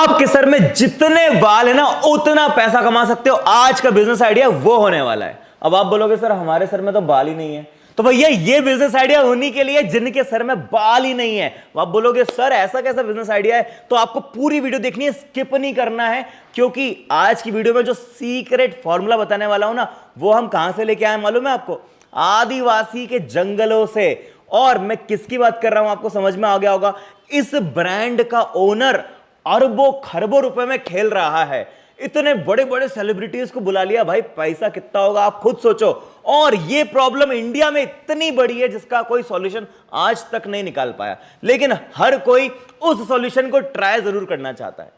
आपके सर में जितने बाल है ना उतना पैसा कमा सकते हो। आज का बिजनेस आइडिया वो होने वाला है। अब आप बोलोगे सर हमारे सर में तो बाल ही नहीं है, तो भैया ये बिजनेस आइडिया उन्हीं के लिए जिनके सर में बाल ही नहीं है। आप बोलोगे सर ऐसा कैसा बिजनेस आइडिया है, तो आपको पूरी वीडियो देखनी है, स्किप नहीं करना है, क्योंकि आज की वीडियो में जो सीक्रेट फॉर्मूला बताने वाला हूं ना, वो हम कहां से लेके आए मालूम है आपको? आदिवासी के जंगलों से। और मैं किसकी बात कर रहा हूं आपको समझ में आ गया होगा। इस ब्रांड का ओनर अरबों खरबों रुपए में खेल रहा है। इतने बड़े बड़े सेलिब्रिटीज को बुला लिया, भाई पैसा कितना होगा आप खुद सोचो। और ये प्रॉब्लम इंडिया में इतनी बड़ी है जिसका कोई सॉल्यूशन आज तक नहीं निकाल पाया, लेकिन हर कोई उस सॉल्यूशन को ट्राई जरूर करना चाहता है।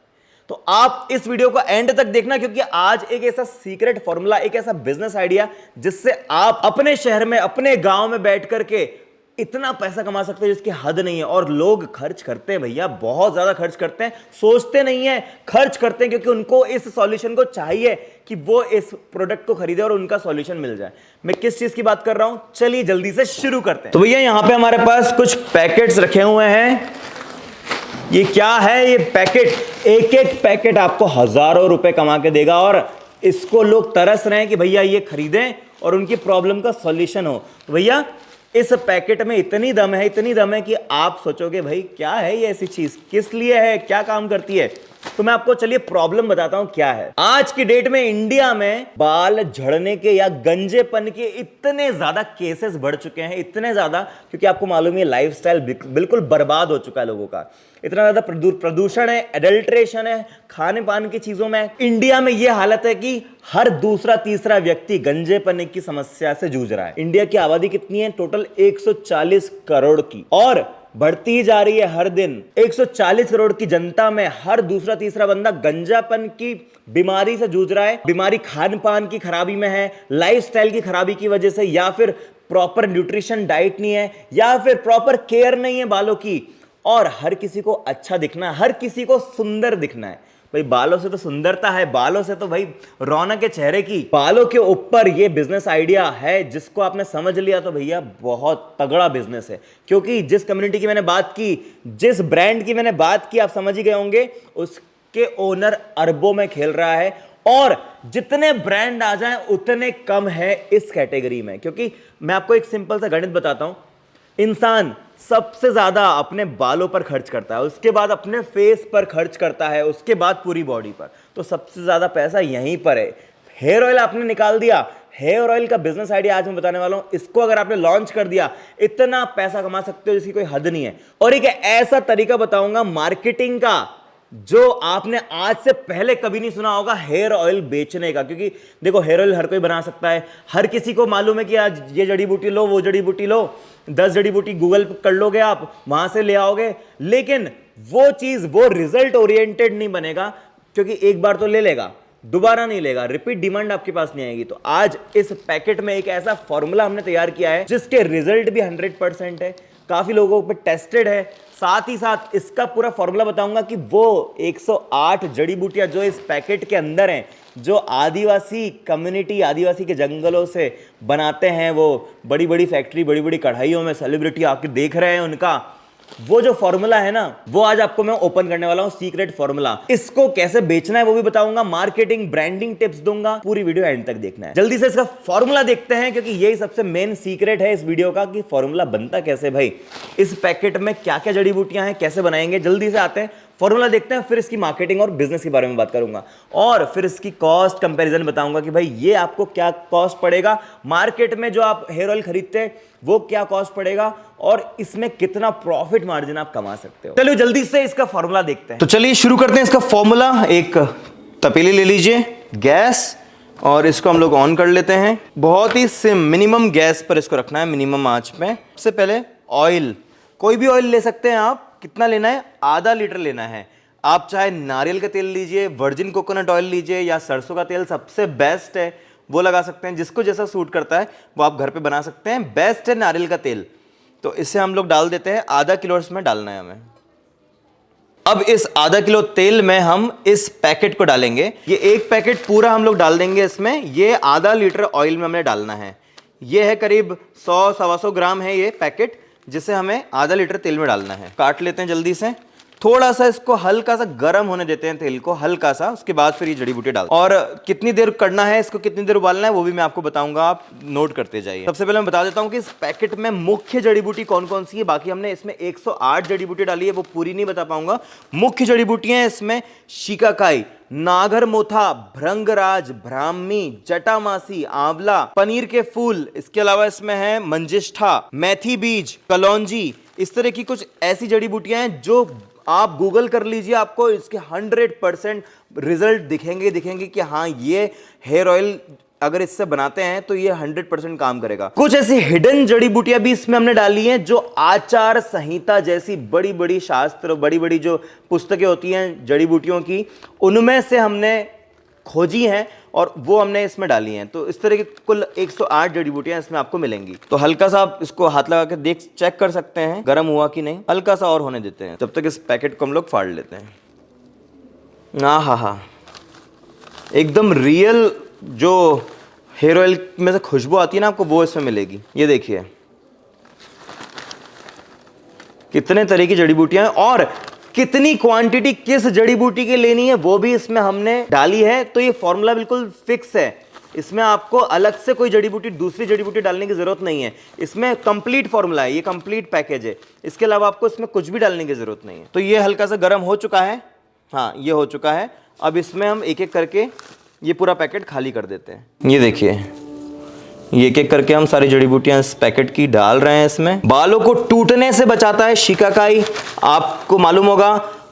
तो आप इस वीडियो को एंड तक देखना, क्योंकि आज एक ऐसा सीक्रेट फॉर्मूला, एक ऐसा बिजनेस आइडिया जिससे आप अपने शहर में, अपने गांव में बैठ करके इतना पैसा कमा सकते हैं जिसकी हद नहीं है। और लोग खर्च करते हैं भैया, बहुत ज्यादा खर्च करते हैं, सोचते नहीं है, खर्च करते हैं, क्योंकि उनको इस सॉल्यूशन को चाहिए कि वो इस प्रोडक्ट को खरीदे और उनका सॉल्यूशन मिल जाए। मैं किस चीज की बात कर रहा हूं, चलिए जल्दी से शुरू करते हैं। तो भैया यहां पे हमारे पास कुछ पैकेट्स रखे हुए हैं। ये क्या है? ये पैकेट, एक एक पैकेट आपको हजारों रुपए कमा के देगा, और इसको लोग तरस रहे हैं कि भैया ये खरीदें और उनकी प्रॉब्लम का सॉल्यूशन हो। तो भैया इस पैकेट में इतनी दम है, इतनी दम है कि आप सोचोगे भाई क्या है ये ऐसी चीज, किस लिए है, क्या काम करती है। तो मैं आपको चलिए प्रॉब्लम बताता हूं क्या है। आज की डेट में इंडिया में बाल झड़ने के या गंजेपन के इतने ज्यादा केसेस बढ़ चुके हैं, इतने ज्यादा, क्योंकि आपको मालूम है लाइफस्टाइल बिल्कुल बर्बाद हो चुका है लोगों का। इतना ज्यादा प्रदूषण है, एडल्ट्रेशन है, खाने पान की चीजों में। इंडिया में यह हालत है कि हर दूसरा तीसरा व्यक्ति गंजेपन की समस्या से जूझ रहा है। इंडिया की आबादी कितनी है? टोटल 140 करोड़ की, और बढ़ती जा रही है हर दिन। 140 करोड़ की जनता में हर दूसरा तीसरा बंदा गंजापन की बीमारी से जूझ रहा है। बीमारी खान पान की खराबी में है, लाइफस्टाइल की खराबी की वजह से, या फिर प्रॉपर न्यूट्रिशन डाइट नहीं है, या फिर प्रॉपर केयर नहीं है बालों की। और हर किसी को अच्छा दिखना है, हर किसी को सुंदर दिखना है। भाई बालों से तो सुंदरता है, बालों से तो भाई रौनक है चेहरे की। बालों के ऊपर ये बिजनेस आइडिया है, जिसको आपने समझ लिया तो भैया बहुत तगड़ा बिजनेस है। क्योंकि जिस कम्युनिटी की मैंने बात की, जिस ब्रांड की मैंने बात की, आप समझ ही गए होंगे, उसके ओनर अरबों में खेल रहा है। और जितने ब्रांड आ जाएं उतने कम है इस कैटेगरी में। क्योंकि मैं आपको एक सिंपल सा गणित बताता हूं, इंसान सबसे ज्यादा अपने बालों पर खर्च करता है, उसके बाद अपने फेस पर खर्च करता है, उसके बाद पूरी बॉडी पर। तो सबसे ज्यादा पैसा यहीं पर है। हेयर ऑयल आपने निकाल दिया, हेयर ऑयल का बिजनेस आइडिया आज मैं बताने वाला हूं, इसको अगर आपने लॉन्च कर दिया, इतना पैसा कमा सकते हो जिसकी कोई हद नहीं है। और एक ऐसा तरीका बताऊंगा मार्केटिंग का जो आपने आज से पहले कभी नहीं सुना होगा, हेयर ऑयल बेचने का। क्योंकि देखो हेयर ऑयल हर कोई बना सकता है, हर किसी को मालूम है कि आज ये जड़ी बूटी लो, वो जड़ी बूटी लो, 10 जड़ी बूटी गूगल कर लोगे आप, वहां से ले आओगे। लेकिन वो चीज, वो रिजल्ट ओरिएंटेड नहीं बनेगा, क्योंकि एक बार तो ले लेगा, दोबारा नहीं लेगा, रिपीट डिमांड आपके पास नहीं आएगी। तो आज इस पैकेट में एक ऐसा फॉर्मूला हमने तैयार किया है जिसके रिजल्ट भी 100% है, काफी लोगों पे टेस्टेड है। साथ ही साथ इसका पूरा फॉर्मूला बताऊंगा कि वो 108 जड़ी बूटियां जो इस पैकेट के अंदर हैं, जो आदिवासी कम्युनिटी, आदिवासी के जंगलों से बनाते हैं, वो बड़ी बड़ी फैक्ट्री, बड़ी बड़ी कढ़ाइयों में सेलिब्रिटी आके देख रहे हैं उनका, वो जो फॉर्मूला है ना, वो आज आपको मैं ओपन करने वाला हूं, सीक्रेट फॉर्मूला। इसको कैसे बेचना है वो भी बताऊंगा, मार्केटिंग ब्रांडिंग टिप्स दूंगा, पूरी वीडियो एंड तक देखना है। जल्दी से इसका फॉर्मूला देखते हैं, क्योंकि यही सबसे मेन सीक्रेट है इस वीडियो का कि फॉर्मूला बनता कैसे। भाई इस पैकेट में क्या क्या जड़ी बूटियां हैं, कैसे बनाएंगे, जल्दी से आते हैं फॉर्मूला देखते हैं, फिर इसकी मार्केटिंग और बिजनेस के बारे में बात करूंगा, और फिर इसकी कॉस्ट कंपैरिजन बताऊंगा कि भाई ये आपको क्या कॉस्ट पड़ेगा, मार्केट में जो आप हेयर ऑयल खरीदते हैं वो क्या कॉस्ट पड़ेगा, और इसमें कितना प्रॉफिट मार्जिन आप कमा सकते हो। चलिए जल्दी से इसका फॉर्मूला देखते हैं। तो चलिए शुरू करते हैं इसका फॉर्मूला। एक तपेली ले लीजिए, गैस, और इसको हम लोग ऑन कर लेते हैं। बहुत ही मिनिमम गैस पर इसको रखना है, मिनिमम आंच में। सबसे पहले ऑयल, कोई भी ऑयल ले सकते हैं आप। कितना लेना है? आधा लीटर लेना है। आप चाहे नारियल का तेल लीजिए, वर्जिन कोकोनट ऑयल लीजिए, या सरसों का तेल सबसे बेस्ट है, वो लगा सकते हैं। जिसको जैसा सूट करता है वो आप घर पे बना सकते हैं, बेस्ट है नारियल का तेल। तो इसे हम लोग डाल देते हैं, आधा किलो इसमें डालना है हमें। अब इस आधा किलो तेल में हम इस पैकेट को डालेंगे। ये एक पैकेट पूरा हम लोग डाल देंगे इसमें। ये आधा लीटर ऑयल में हमने डालना है। ये है करीब 100-125 ग्राम है ये पैकेट, जिसे हमें आधा लीटर तेल में डालना है। काट लेते हैं जल्दी से। थोड़ा सा इसको हल्का सा गर्म होने देते हैं, तेल को हल्का सा, उसके बाद फिर ये जड़ी बूटी डाल। और कितनी देर करना है इसको, कितनी देर उबालना है वो भी मैं आपको बताऊंगा, आप नोट करते जाइए। सबसे पहले मैं बता देता हूं कि इस पैकेट में मुख्य जड़ी बूटी कौन कौन सी है। बाकी हमने इसमें 108 जड़ी बूटी डाली है, वो पूरी नहीं बता पाऊंगा। मुख्य जड़ी बूटियां इसमें शिकाकाई, नागरमोथा, भृंगराज, ब्राह्मी, जटामासी, आंवला, पनीर के फूल, इसके अलावा इसमें है मंजिष्ठा, मेथी बीज, कलौंजी। इस तरह की कुछ ऐसी जड़ी बूटियां हैं जो आप गूगल कर लीजिए, आपको इसके 100% रिजल्ट दिखेंगे कि हाँ ये हेयर ऑयल अगर इससे बनाते हैं तो ये 100% काम करेगा। कुछ ऐसी हिडन जड़ी बूटियां भी इसमें हमने डाली हैं जो आचार संहिता जैसी बड़ी बड़ी शास्त्र, बड़ी बड़ी जो पुस्तकें होती हैं जड़ी बूटियों की, उनमें से हमने खोजी हैं और वो हमने इसमें डाली हैं। तो इस तरह की कुल 108 जड़ी बूटियां इसमें आपको मिलेंगी। तो हल्का सा आप इसको हाथ लगा के चेक कर सकते हैं गर्म हुआ कि नहीं। हल्का सा और होने देते हैं जब तक इस पैकेट को हम लोग फाड़ लेते हैं। हाँ, एकदम रियल जो हेयर ऑयल में से खुशबू आती है ना आपको, वो इसमें मिलेगी। ये देखिए कितने तरह की जड़ी बूटियां हैं और कितनी क्वांटिटी किस जड़ी बूटी की लेनी है वो भी इसमें हमने डाली है। तो ये फॉर्मूला बिल्कुल फिक्स है, इसमें आपको अलग से कोई जड़ी बूटी, दूसरी जड़ी बूटी डालने की जरूरत नहीं है। इसमें कंप्लीट फॉर्मूला है, ये कंप्लीट पैकेज है। इसके अलावा आपको इसमें कुछ भी डालने की जरूरत नहीं है। तो ये हल्का सा गर्म हो चुका है, हाँ ये हो चुका है। अब इसमें हम एक एक करके ये पूरा पैकेट खाली कर देते हैं। ये देखिए ये एक एक करके हम सारी जड़ी बूटियां इस पैकेट की डाल रहे हैं। इसमें बालों को टूटने से बचाता है शिकाकाई, आपको मालूम होगा।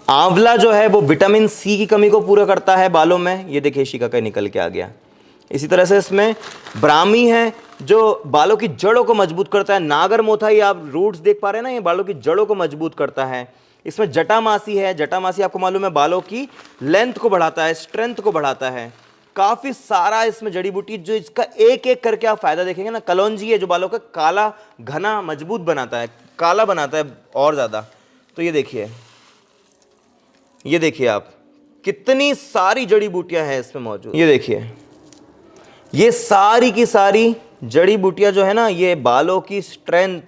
आंवला जो है वो विटामिन सी की कमी को पूरा करता है बालों में। ये देखिए शिकाकाई निकल के आ गया। इसी तरह से इसमें ब्राह्मी है जो बालों की जड़ों को मजबूत करता है। नागरमोथा, ये आप रूट्स देख पा रहे हैं ना, ये बालों की जड़ों को मजबूत करता है। इसमें जटामासी है, जटामासी आपको मालूम है बालों की लेंथ को बढ़ाता है, स्ट्रेंथ को बढ़ाता है। काफी सारा इसमें जड़ी बूटी जो इसका एक एक करके आप फायदा देखेंगे ना। कलौंजी है जो बालों का काला घना मजबूत बनाता है, काला बनाता है और ज्यादा। तो ये देखिए आप कितनी सारी जड़ी बूटियां हैं इसमें मौजूद। ये देखिए ये सारी की सारी जड़ी बूटियां जो है ना, ये बालों की स्ट्रेंथ,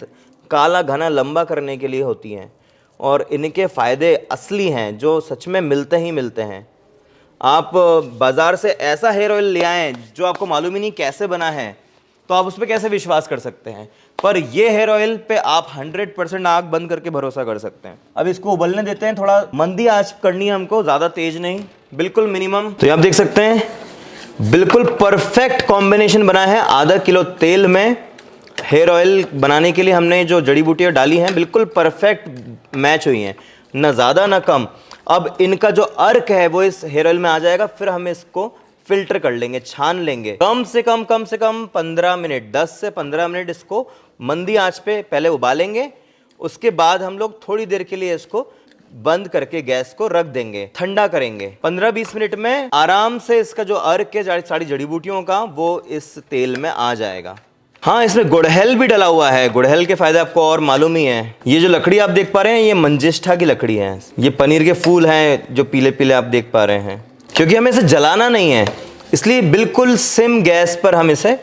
काला घना लंबा करने के लिए होती हैं और इनके फायदे असली हैं जो सच में मिलते ही मिलते हैं। आप बाजार से ऐसा हेयर ऑयल ले आएं जो आपको मालूम ही नहीं कैसे बना है, तो आप उस पर कैसे विश्वास कर सकते हैं। पर ये हेयर ऑयल पे आप 100% आंख बंद करके भरोसा कर सकते हैं। अब इसको उबलने देते हैं, थोड़ा मंदी आंच करनी है हमको, ज़्यादा तेज नहीं, बिल्कुल मिनिमम। तो ये आप देख सकते हैं बिल्कुल परफेक्ट कॉम्बिनेशन बना है। आधा किलो तेल में हेयर ऑयल बनाने के लिए हमने जो जड़ी बूटियाँ डाली हैं बिल्कुल परफेक्ट मैच हुई हैं, ना ज़्यादा ना कम। अब इनका जो अर्क है वो इस हेयर ऑयल में आ जाएगा, फिर हम इसको फिल्टर कर लेंगे, छान लेंगे। कम से कम 15 मिनट, 10 से 15 मिनट इसको मंदी आंच पे पहले उबालेंगे। उसके बाद हम लोग थोड़ी देर के लिए इसको बंद करके गैस को रख देंगे, ठंडा करेंगे। 15-20 मिनट में आराम से इसका जो अर्क है सारी जड़ी बूटियों का वो इस तेल में आ जाएगा। हाँ, इसमें गुड़हल भी डला हुआ है। गुड़हल के फायदे आपको और मालूम ही है। ये जो लकड़ी आप देख पा रहे हैं ये मंजिष्ठा की लकड़ी है। ये पनीर के फूल हैं जो पीले पीले आप देख पा रहे हैं। क्योंकि हमें इसे जलाना नहीं है इसलिए बिल्कुल सिम गैस पर हम इसे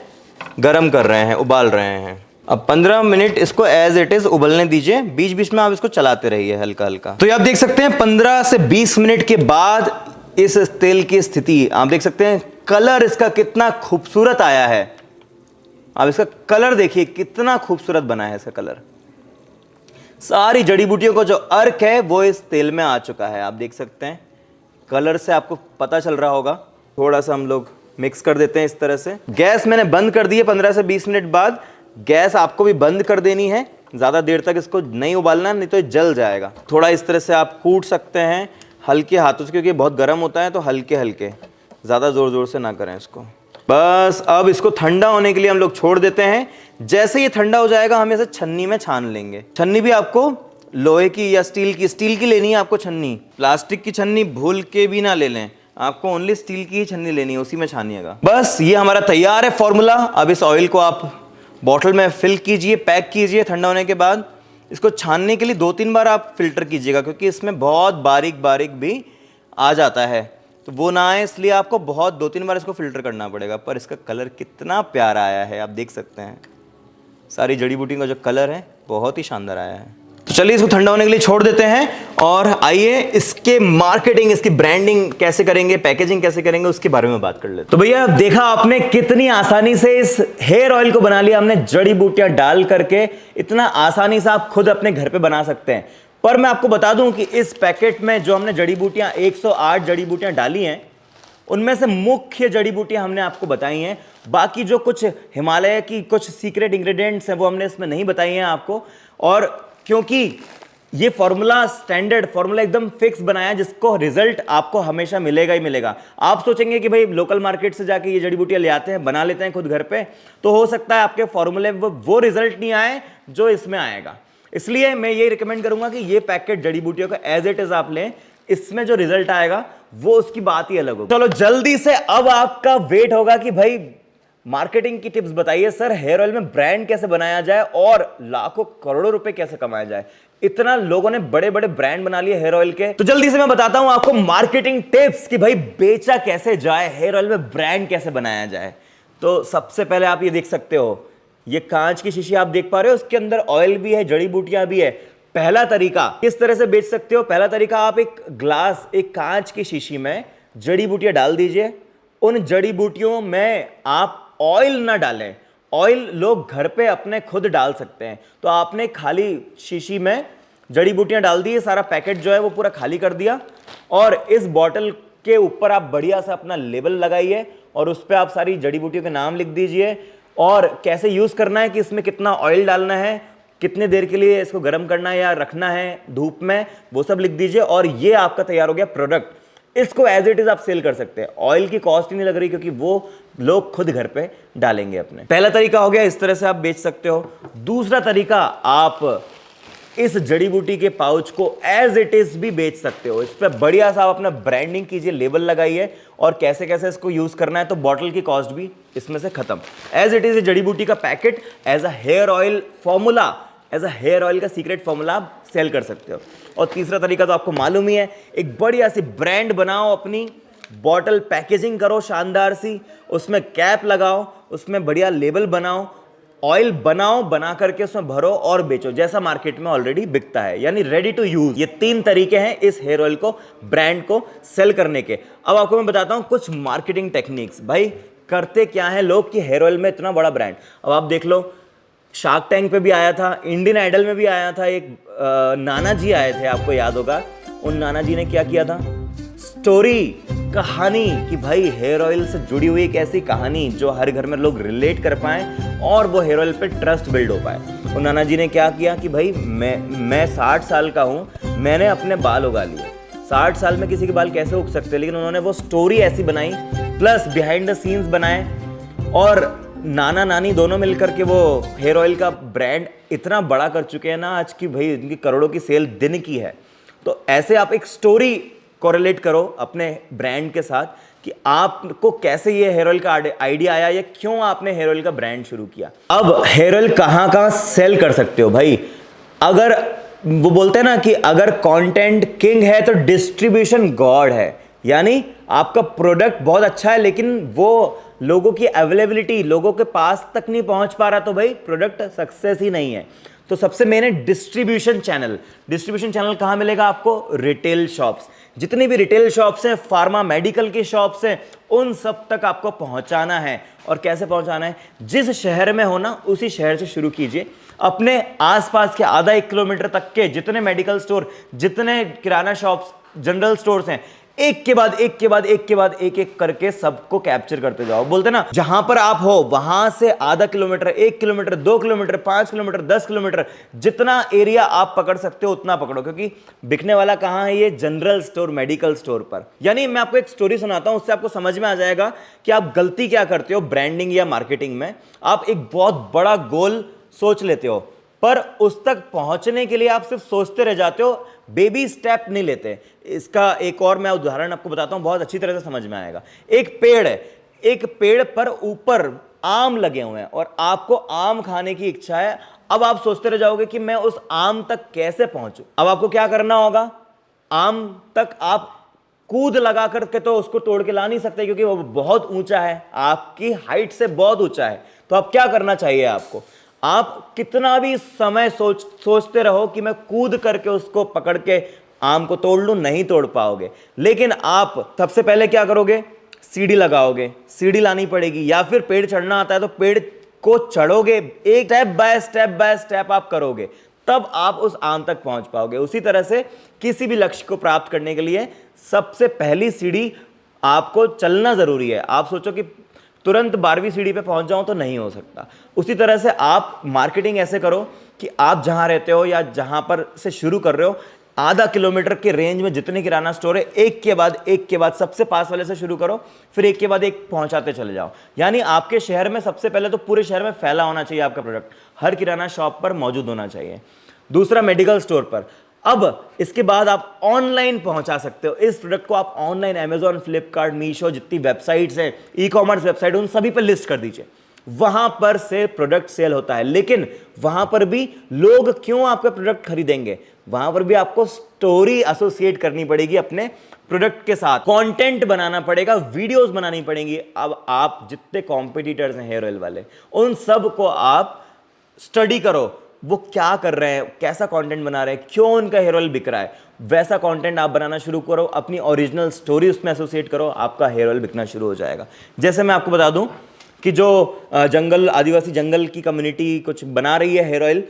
गर्म कर रहे हैं, उबाल रहे हैं। अब 15 मिनट इसको एज इट इज उबलने दीजिए, बीच बीच में आप इसको चलाते रहिए हल्का हल्का। तो ये आप देख सकते हैं 15 से 20 मिनट के बाद इस तेल की स्थिति आप देख सकते हैं। कलर इसका कितना खूबसूरत आया है, आप इसका कलर देखिए कितना खूबसूरत बना है इसका कलर। सारी जड़ी बूटियों को जो अर्क है वो इस तेल में आ चुका है, आप देख सकते हैं। कलर से आपको पता चल रहा होगा। थोड़ा सा हम लोग मिक्स कर देते हैं इस तरह से। गैस मैंने बंद कर दी है। 15 से 20 मिनट बाद गैस आपको भी बंद कर देनी है। ज़्यादा देर तक इसको नहीं उबालना, नहीं तो जल जाएगा। थोड़ा इस तरह से आप कूट सकते हैं हल्के हाथों से, क्योंकि बहुत गर्म होता है। तो हल्के हल्के, ज़्यादा ज़ोर ज़ोर से ना करें इसको। बस अब इसको ठंडा होने के लिए हम लोग छोड़ देते हैं। जैसे ये ठंडा हो जाएगा हम इसे छन्नी में छान लेंगे। छन्नी भी आपको लोहे की या स्टील की लेनी है आपको छन्नी। प्लास्टिक की छन्नी भूल के भी ना ले लें, आपको ओनली स्टील की ही छन्नी लेनी है, उसी में छानिएगा। बस ये हमारा तैयार है फॉर्मूला। अब इस ऑयल को आप बॉटल में फिल कीजिए, पैक कीजिए। ठंडा होने के बाद इसको छानने के लिए 2-3 बार आप फिल्टर कीजिएगा, क्योंकि इसमें बहुत बारीक बारीक भी आ जाता है, तो वो ना आए इसलिए आपको बहुत 2-3 बार इसको फिल्टर करना पड़ेगा। पर इसका कलर कितना प्यारा आया है, आप देख सकते हैं। सारी जड़ी बूटी का जो कलर है बहुत ही शानदार आया है। तो चलिए इसको ठंडा होने के लिए छोड़ देते हैं और आइए इसके मार्केटिंग, इसकी ब्रांडिंग कैसे करेंगे, पैकेजिंग कैसे करेंगे, उसके बारे में बात कर लेते हैं। तो भैया देखा आपने कितनी आसानी से इस हेयर ऑयल को बना लिया हमने, जड़ी बूटियां डाल करके इतना आसानी से आप खुद अपने घर पे बना सकते हैं। पर मैं आपको बता दूं कि इस पैकेट में जो हमने जड़ी बूटियां 108 जड़ी बूटियां डाली हैं, उनमें से मुख्य जड़ी बूटियां हमने आपको बताई हैं। बाकी जो कुछ हिमालय की कुछ सीक्रेट इंग्रेडिएंट्स हैं वो हमने इसमें नहीं बताई हैं आपको। और क्योंकि ये फॉर्मूला स्टैंडर्ड फॉर्मूला एकदम फिक्स बनाया है, जिसको रिजल्ट आपको हमेशा मिलेगा ही मिलेगा। आप सोचेंगे कि भाई लोकल मार्केट से जाके ये जड़ी बूटियां ले आते हैं, बना लेते हैं खुद घर पे, तो हो सकता है आपके फॉर्मूले वो रिजल्ट नहीं आए जो इसमें आएगा। इसलिए मैं ये रिकमेंड करूंगा कि ये पैकेट जड़ी बूटियों का एज इट इज आप लें, इसमें जो रिजल्ट आएगा वो उसकी बात ही अलग होगी। चलो जल्दी से अब आपका वेट होगा कि भाई मार्केटिंग की टिप्स बताइए सर, हेयर ऑयल में ब्रांड कैसे बनाया जाए और लाखों करोड़ों रुपए कैसे कमाया जाए। इतना लोगों ने बड़े बड़े ब्रांड बना लिए हेयर ऑयल के, तो जल्दी से मैं बताता हूं आपको मार्केटिंग टिप्स कि भाई बेचा कैसे जाए, हेयर ऑयल में ब्रांड कैसे बनाया जाए। तो सबसे पहले आप ये देख सकते हो, ये कांच की शीशी आप देख पा रहे हो, उसके अंदर ऑयल भी है, जड़ी बूटियां भी है। पहला तरीका किस तरह से बेच सकते हो, पहला तरीका आप एक ग्लास, एक कांच की शीशी में जड़ी बूटियां डाल दीजिए। उन जड़ी बूटियों में आप ऑयल ना डालें, ऑयल लोग घर पे अपने खुद डाल सकते हैं। तो आपने खाली शीशी में जड़ी बूटियां डाल दी, सारा पैकेट जो है वो पूरा खाली कर दिया, और इस बॉटल के ऊपर आप बढ़िया सा अपना लेबल लगाइए और उस पर आप सारी जड़ी बूटियों के नाम लिख दीजिए और कैसे यूज करना है, कि इसमें कितना ऑयल डालना है, कितने देर के लिए इसको गर्म करना है या रखना है धूप में, वो सब लिख दीजिए। और ये आपका तैयार हो गया प्रोडक्ट। इसको एज इट इज आप सेल कर सकते हैं, ऑयल की कॉस्ट ही नहीं लग रही क्योंकि वो लोग खुद घर पे डालेंगे अपने। पहला तरीका हो गया, इस तरह से आप बेच सकते हो। दूसरा तरीका, आप इस जड़ी बूटी के पाउच को एज इट इज भी बेच सकते हो। इस पर बढ़िया सा आप अपना ब्रांडिंग कीजिए, लेबल लगाइए और कैसे कैसे इसको यूज करना है, तो बॉटल की कॉस्ट भी इसमें से खत्म। एज इट इज जड़ी बूटी का packet as a hair oil formula, as a hair oil का सीक्रेट फॉर्मूला आप सेल कर सकते हो। और तीसरा तरीका तो आपको मालूम ही है, एक बढ़िया सी ब्रांड बनाओ, अपनी बॉटल पैकेजिंग करो शानदार सी, उसमें कैप लगाओ, उसमें बढ़िया लेबल बनाओ, ऑयल बनाओ, बना करके उसमें भरो और बेचो, जैसा मार्केट में ऑलरेडी बिकता है, यानी रेडी टू यूज। ये 3 तरीके हैं इस हेयर ऑयल को, ब्रांड को सेल करने के। अब आपको मैं बताता हूं कुछ मार्केटिंग टेक्निक्स। भाई करते क्या है लोग कि हेयर ऑयल में इतना बड़ा ब्रांड, अब आप देख लो, शार्क टैंक पे भी आया था, इंडियन आइडल में भी आया था, एक नाना जी आए थे, आपको याद होगा। उन नाना जी ने क्या किया था, स्टोरी, कहानी, कि भाई हेयर ऑयल से जुड़ी हुई एक ऐसी कहानी जो हर घर में लोग रिलेट कर पाए और वो हेयर ऑयल पे ट्रस्ट बिल्ड हो पाए। उन नाना जी ने क्या किया कि भाई मैं 60 साल का हूं, मैंने अपने बाल उगा लिए। 60 साल में किसी के बाल कैसे उग सकते, लेकिन उन्होंने वो स्टोरी ऐसी बनाई, प्लस बिहाइंड द सीन्स बनाए, और नाना नानी दोनों मिलकर के वो हेयर ऑयल का ब्रांड इतना बड़ा कर चुके हैं ना आज की, भाई इनकी करोड़ों की सेल दिन की है। तो ऐसे आप एक स्टोरी कोरिलेट करो अपने ब्रांड के साथ कि आपको कैसे ये हेयर ऑयल का आइडिया आया या क्यों आपने हेयर ऑयल का ब्रांड शुरू किया। अब हेयर ऑयल कहाँ कहाँ सेल कर सकते हो भाई, अगर वो बोलते हैं ना कि अगर कंटेंट किंग है तो डिस्ट्रीब्यूशन गॉड है, यानी आपका प्रोडक्ट बहुत अच्छा है लेकिन वो लोगों की अवेलेबिलिटी, लोगों के पास तक नहीं पहुंच पा रहा, तो भाई प्रोडक्ट सक्सेस ही नहीं है। तो सबसे मेन है डिस्ट्रीब्यूशन चैनल। डिस्ट्रीब्यूशन चैनल कहां मिलेगा आपको, रिटेल शॉप्स। जितनी भी रिटेल शॉप्स हैं, फार्मा मेडिकल की शॉप्स हैं, उन सब तक आपको पहुंचाना है। और कैसे पहुंचाना है, जिस शहर में हो ना उसी शहर से शुरू कीजिए। अपने आसपास के आधा 1 किलोमीटर तक के जितने मेडिकल स्टोर, जितने किराना शॉप्स, जनरल स्टोर्स हैं, एक के बाद एक के बाद एक के बाद एक एक करके सबको कैप्चर करते जाओ। बोलते ना, जहां पर आप हो वहां से आधा kilometre, 1 kilometre, 2 kilometre, 5 kilometre, 10 kilometre, जितना एरिया आप पकड़ सकते हो उतना पकड़ो, क्योंकि बिकने वाला कहां है, ये जनरल स्टोर, मेडिकल स्टोर पर। यानी मैं आपको एक स्टोरी सुनाता हूं, उससे आपको समझ में आ जाएगा कि आप गलती क्या करते हो ब्रांडिंग या मार्केटिंग में। आप एक बहुत बड़ा गोल सोच लेते हो, पर उस तक पहुंचने के लिए आप सिर्फ सोचते रह जाते हो, बेबी स्टेप नहीं लेते। इसका एक और मैं उदाहरण आपको बताता हूं, बहुत अच्छी तरह से समझ में आएगा। एक पेड़ है, एक पेड़ पर ऊपर आम लगे हुए हैं और आपको आम खाने की इच्छा है। अब आप सोचते रह जाओगे कि मैं उस आम तक कैसे पहुंचूं। अब आपको क्या करना होगा, आम तक आप कूद लगा करके तो उसको तोड़ के ला नहीं सकते, क्योंकि वो बहुत ऊंचा है, आपकी हाइट से बहुत ऊंचा है। तो अब क्या करना चाहिए आपको, आप कितना भी समय सोचते रहो कि मैं कूद करके उसको पकड़ के आम को तोड़ लूं, नहीं तोड़ पाओगे। लेकिन आप सबसे पहले क्या करोगे, सीढ़ी लगाओगे, सीढ़ी लानी पड़ेगी, या फिर पेड़ चढ़ना आता है तो पेड़ को चढ़ोगे, एक स्टेप बाय स्टेप आप करोगे, तब आप उस आम तक पहुंच पाओगे। उसी तरह से किसी भी लक्ष्य को प्राप्त करने के लिए सबसे पहली सीढ़ी आपको चलना जरूरी है। आप सोचो कि तुरंत 12वीं सीढ़ी पे पहुंच जाऊं तो नहीं हो सकता। उसी तरह से आप मार्केटिंग ऐसे करो कि आप जहां रहते हो या जहां पर से शुरू कर रहे हो, आधा किलोमीटर के रेंज में जितने किराना स्टोर है, एक के बाद सबसे पास वाले से शुरू करो, फिर एक के बाद एक पहुंचाते चले जाओ। यानी आपके शहर में सबसे पहले तो पूरे शहर में फैला होना चाहिए आपका प्रोडक्ट, हर किराना शॉप पर मौजूद होना चाहिए। दूसरा, मेडिकल स्टोर पर। अब इसके बाद आप ऑनलाइन पहुंचा सकते हो इस प्रोडक्ट को। आप ऑनलाइन अमेजॉन, फ्लिपकार्ट, मीशो, जितनी वेबसाइट्स हैं, ई कॉमर्स वेबसाइट, उन सभी पर लिस्ट कर दीजिए। वहां पर से प्रोडक्ट सेल होता है। लेकिन वहां पर भी लोग क्यों आपका प्रोडक्ट खरीदेंगे, वहां पर भी आपको स्टोरी एसोसिएट करनी पड़ेगी अपने प्रोडक्ट के साथ, कंटेंट बनाना पड़ेगा, वीडियोस बनानी पड़ेंगी। अब आप जितने कॉम्पिटिटर्स हैं हेयर ऑयल वाले, उन सब को आप स्टडी करो, वो क्या कर रहे हैं, कैसा कंटेंट बना रहे हैं, क्यों उनका हेयर ऑयल बिक रहा है, वैसा कंटेंट आप बनाना शुरू करो, अपनी ओरिजिनल स्टोरी उसमें एसोसिएट करो, आपका हेयर ऑयल बिकना शुरू हो जाएगा। जैसे मैं आपको बता दूं कि जो जंगल, आदिवासी जंगल की कम्युनिटी कुछ बना रही है हेयर ऑयल,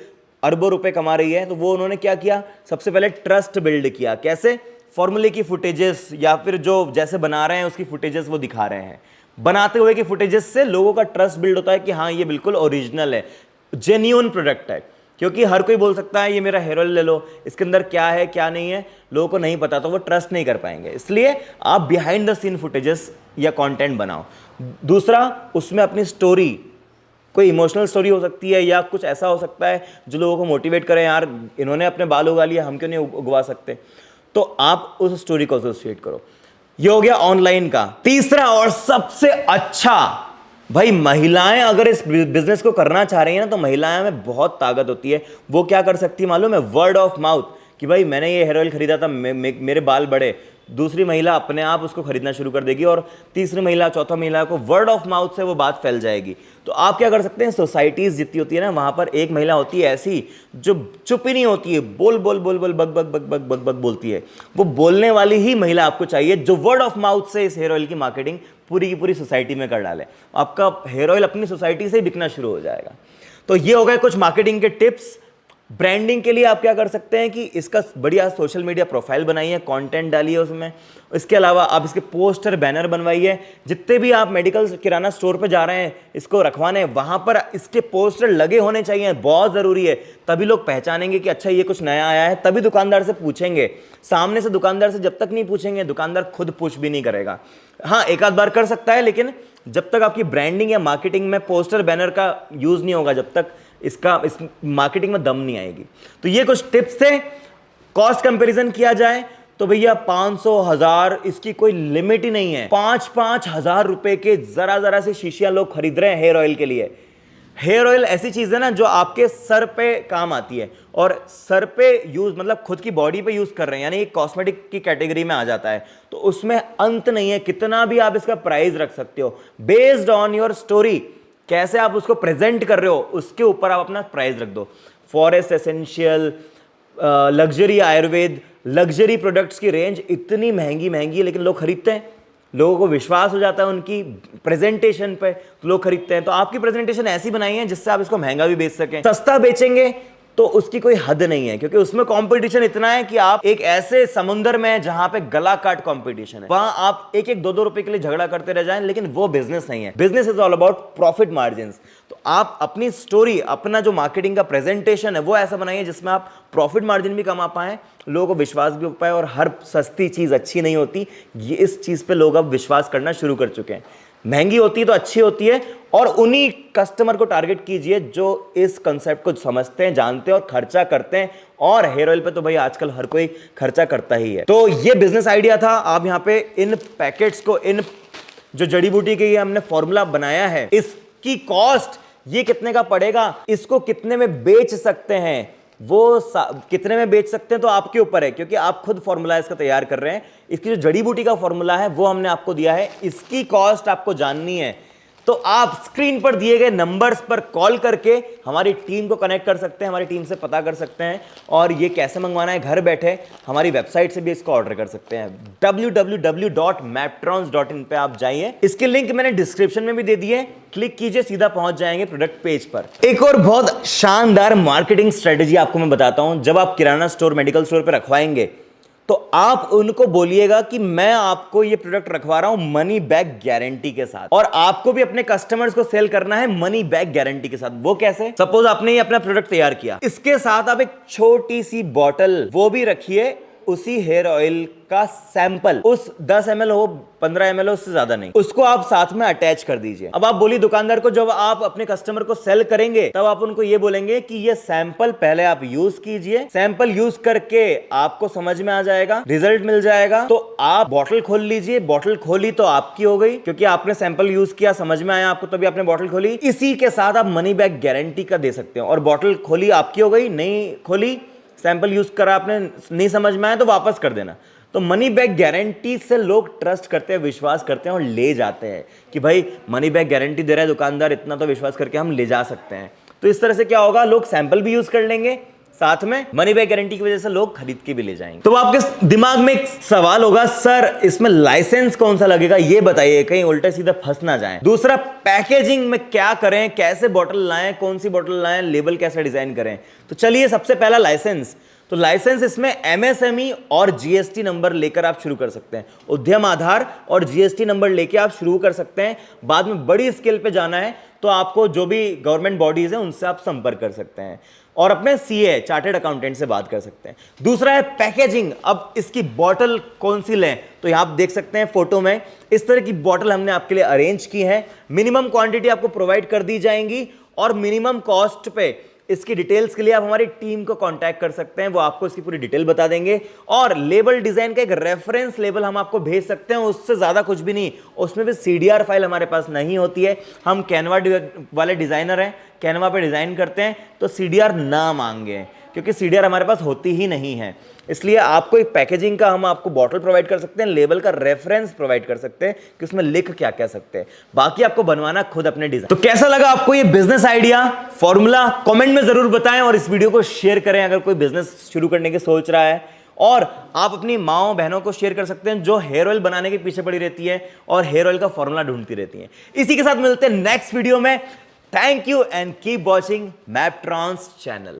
अरबों रुपए कमा रही है, तो वो उन्होंने क्या किया, सबसे पहले ट्रस्ट बिल्ड किया। कैसे? फॉर्मूले की फुटेजेस या फिर जो जैसे बना रहे हैं उसकी फुटेजेस वो दिखा रहे हैं। बनाते हुए की फुटेजेस से लोगों का ट्रस्ट बिल्ड होता है कि हाँ ये बिल्कुल ओरिजिनल है, जेन्युइन प्रोडक्ट है। क्योंकि हर कोई बोल सकता है ये मेरा हेयर ऑयल ले लो, इसके अंदर क्या है क्या नहीं है, लोगों को नहीं पता, तो वो ट्रस्ट नहीं कर पाएंगे। इसलिए आप बिहाइंड द सीन फुटेजेस या कंटेंट बनाओ। दूसरा, उसमें अपनी स्टोरी, कोई इमोशनल स्टोरी हो सकती है या कुछ ऐसा हो सकता है जो लोगों को मोटिवेट करें, यार इन्होंने अपने बाल उगा लिया, हम क्यों नहीं उगवा सकते, तो आप उस स्टोरी को एसोसिएट करो। ये हो गया ऑनलाइन का। तीसरा और सबसे अच्छा, भाई महिलाएं अगर इस बिजनेस को करना चाह रही हैं ना, तो महिलाएं में बहुत ताकत होती है। वो क्या कर सकती है मालूम है? वर्ड ऑफ माउथ, कि भाई मैंने ये हेयर ऑयल खरीदा था, मेरे बाल बढ़े, दूसरी महिला अपने आप उसको खरीदना शुरू कर देगी, और तीसरी महिला, चौथा महिला को वर्ड ऑफ माउथ से वो बात फैल जाएगी। तो आप क्या कर सकते हैं, सोसाइटीज जितनी होती है ना, वहां पर एक महिला होती है ऐसी जो चुप ही नहीं होती है, बोल बोल बोल बोल बक बक बक बक बक बक बोलती है। वो बोलने वाली ही महिला आपको चाहिए जो वर्ड ऑफ माउथ से इस हेयर ऑयल की मार्केटिंग पूरी की पूरी सोसाइटी में कर डाले। आपका हेयर ऑयल अपनी सोसाइटी से ही बिकना शुरू हो जाएगा। तो ये हो गए कुछ मार्केटिंग के टिप्स। ब्रांडिंग के लिए आप क्या कर सकते हैं कि इसका बढ़िया सोशल मीडिया प्रोफाइल बनाइए, कंटेंट डालिए उसमें। इसके अलावा आप इसके पोस्टर, बैनर बनवाइए। जितने भी आप मेडिकल किराना स्टोर पे जा रहे हैं इसको रखवाने, वहां पर इसके पोस्टर लगे होने चाहिए, बहुत ज़रूरी है। तभी लोग पहचानेंगे कि अच्छा ये कुछ नया आया है, तभी दुकानदार से पूछेंगे। सामने से दुकानदार से जब तक नहीं पूछेंगे, दुकानदार खुद पूछ भी नहीं करेगा। हाँ, एक आध बार कर सकता है, लेकिन जब तक आपकी ब्रांडिंग या मार्केटिंग में पोस्टर बैनर का यूज़ नहीं होगा, जब तक इस मार्केटिंग में दम नहीं आएगी। तो ये कुछ टिप्स थे। कॉस्ट कंपैरिजन किया जाए तो भैया 500, 1000, इसकी कोई लिमिट ही नहीं है। 5-5 हजार रुपए के जरा से शीशियां लोग खरीद रहे हैं हेयर ऑयल के लिए। हेयर ऑयल ऐसी चीज है ना जो आपके सर पे काम आती है, और सर पे यूज मतलब खुद की बॉडी पे यूज कर रहे हैं, यानी एक कॉस्मेटिक की कैटेगरी में आ जाता है। तो उसमें अंत नहीं है, कितना भी आप इसका प्राइस रख सकते हो बेस्ड ऑन योर स्टोरी, कैसे आप उसको प्रेजेंट कर रहे हो उसके ऊपर आप अपना प्राइस रख दो। Forest essential, luxury Ayurveda, luxury products की रेंज इतनी महंगी महंगी है, लेकिन लोग खरीदते हैं। लोगों को विश्वास हो जाता है उनकी प्रेजेंटेशन पे, तो लोग खरीदते हैं। तो आपकी प्रेजेंटेशन ऐसी बनाई है जिससे आप इसको महंगा भी बेच सकें। सस्ता बेचेंगे तो उसकी कोई हद नहीं है, क्योंकि उसमें कंपटीशन इतना है कि आप एक ऐसे समुंदर में हैं जहां पे गला काट कंपटीशन है, वहां आप 1-1, 2-2 रुपए के लिए झगड़ा करते रह जाएं, लेकिन वो बिजनेस नहीं है। Business is all about profit margin. तो आप अपनी स्टोरी, अपना जो मार्केटिंग का प्रेजेंटेशन है वो ऐसा बनाइए जिसमें आप प्रॉफिट मार्जिन भी कमा पाए, लोगों को विश्वास भी हो पाए। और हर सस्ती चीज अच्छी नहीं होती, ये इस चीज पे लोग अब विश्वास करना शुरू कर चुके हैं। महंगी होती है तो अच्छी होती है, और उन्हीं कस्टमर को टारगेट कीजिए जो इस कंसेप्ट को समझते हैं, जानते हैं और खर्चा करते हैं। और हेयर ऑयल पे तो भाई आजकल हर कोई खर्चा करता ही है। तो ये बिजनेस आइडिया था। आप यहाँ पे इन पैकेट्स को, इन जो जड़ी बूटी के ये हमने फॉर्मूला बनाया है, इसकी कॉस्ट ये कितने का पड़ेगा, इसको कितने में बेच सकते हैं, वो कितने में बेच सकते हैं तो आपके ऊपर है, क्योंकि आप खुद फॉर्मूला इसका तैयार कर रहे हैं। इसकी जो जड़ी बूटी का फॉर्मूला है वो हमने आपको दिया है, इसकी कॉस्ट आपको जाननी है तो आप स्क्रीन पर दिए गए नंबर्स पर कॉल करके हमारी टीम को कनेक्ट कर सकते हैं, हमारी टीम से पता कर सकते हैं और ये कैसे मंगवाना है घर बैठे हमारी वेबसाइट से भी इसको ऑर्डर कर सकते हैं। www.maptrons.in पे आप जाइए, इसके लिंक मैंने डिस्क्रिप्शन में भी दे दिए, क्लिक कीजिए, सीधा पहुंच जाएंगे प्रोडक्ट पेज पर। एक और बहुत शानदार मार्केटिंग स्ट्रेटेजी आपको मैं बताता हूं। जब आप किराना स्टोर, मेडिकल स्टोर पर रखवाएंगे तो आप उनको बोलिएगा कि मैं आपको ये प्रोडक्ट रखवा रहा हूं मनी बैक गारंटी के साथ, और आपको भी अपने कस्टमर्स को सेल करना है मनी बैक गारंटी के साथ। वो कैसे? सपोज आपने ये अपना प्रोडक्ट तैयार किया, इसके साथ आप एक छोटी सी बॉटल वो भी रखिए, उसी हेयर ऑयल का सैंपल, उस 10 ml हो 15 ml हो, उससे ज्यादा नहीं, उसको आप साथ में अटैच कर दीजिए। अब आप बोलिए दुकानदार को, जब आप अपने कस्टमर को सेल करेंगे तब आप उनको ये बोलेंगे कि ये सैंपल पहले आप यूज कीजिए, सैंपल यूज करके आपको समझ में आ जाएगा, रिजल्ट मिल जाएगा, तो आप बॉटल खोल लीजिए। बॉटल खोली तो आपकी हो गई, क्योंकि आपने सैंपल यूज किया, समझ में आया आपको, तभी आपने बॉटल खोली। इसी के साथ आप मनी बैक गारंटी का दे सकते हो। और बॉटल खोली आपकी हो गई, नहीं खोली, सैंपल यूज करा आपने, नहीं समझ में आया तो वापस कर देना। तो मनी बैक गारंटी से लोग ट्रस्ट करते हैं, विश्वास करते हैं और ले जाते हैं कि भाई मनी बैक गारंटी दे रहा है दुकानदार, इतना तो विश्वास करके हम ले जा सकते हैं। तो इस तरह से क्या होगा, लोग सैंपल भी यूज कर लेंगे, साथ में मनी बैक गारंटी की वजह से लोग खरीद के भी ले जाएंगे। तो आपके दिमाग में एक सवाल होगा, सर इसमें लाइसेंस कौन सा लगेगा, ये बताइए, कहीं उल्टा सीधा फंस ना जाए। दूसरा, पैकेजिंग में क्या करें, कैसे बॉटल लाएं, कौन सी बॉटल लाएं, लेबल कैसे डिजाइन करें। तो चलिए, सबसे पहला लाइसेंस। तो लाइसेंस इसमें एमएसएमई और जीएसटी नंबर लेकर आप शुरू कर सकते हैं। उद्यम आधार और जीएसटी नंबर लेके आप शुरू कर सकते हैं। बाद में बड़ी स्केल पे जाना है तो आपको जो भी गवर्नमेंट बॉडीज हैं उनसे आप संपर्क कर सकते हैं और अपने सीए, चार्टेड अकाउंटेंट से बात कर सकते हैं। दूसरा है पैकेजिंग। अब इसकी बॉटल कौन सी लें, तो यहां आप देख सकते हैं फोटो में, इस तरह की बॉटल हमने आपके लिए अरेंज की है। मिनिमम क्वांटिटी आपको प्रोवाइड कर दी जाएंगी और मिनिमम कॉस्ट पे। इसकी डिटेल्स के लिए आप हमारी टीम को कांटेक्ट कर सकते हैं, वो आपको इसकी पूरी डिटेल बता देंगे। और लेबल डिजाइन का एक रेफरेंस लेबल हम आपको भेज सकते हैं, उससे ज्यादा कुछ भी नहीं। उसमें भी सीडीआर फाइल हमारे पास नहीं होती है, हम कैनवा वाले डिजाइनर हैं, कैनवा पे डिजाइन करते हैं, तो सीडीआर ना मांगे, क्योंकि सीडीआर हमारे पास होती ही नहीं है। इसलिए आपको एक पैकेजिंग का हम आपको बॉटल प्रोवाइड कर सकते हैं, लेबल का रेफरेंस प्रोवाइड कर सकते हैं कि उसमें लिख क्या कह सकते हैं, बाकी आपको बनवाना खुद अपने डिजाइन। तो कैसा लगा आपको ये बिजनेस आइडिया, फॉर्मूला, कमेंट में जरूर बताएं और इस वीडियो को शेयर करें अगर कोई बिजनेस शुरू करने की सोच रहा है। और आप अपनी माओ बहनों को शेयर कर सकते हैं जो हेयर ऑयल बनाने के पीछे पड़ी रहती है और हेयर ऑयल का फॉर्मूला ढूंढती रहती है। इसी के साथ मिलते हैं नेक्स्ट वीडियो में। Thank you and keep watching Maptrons channel.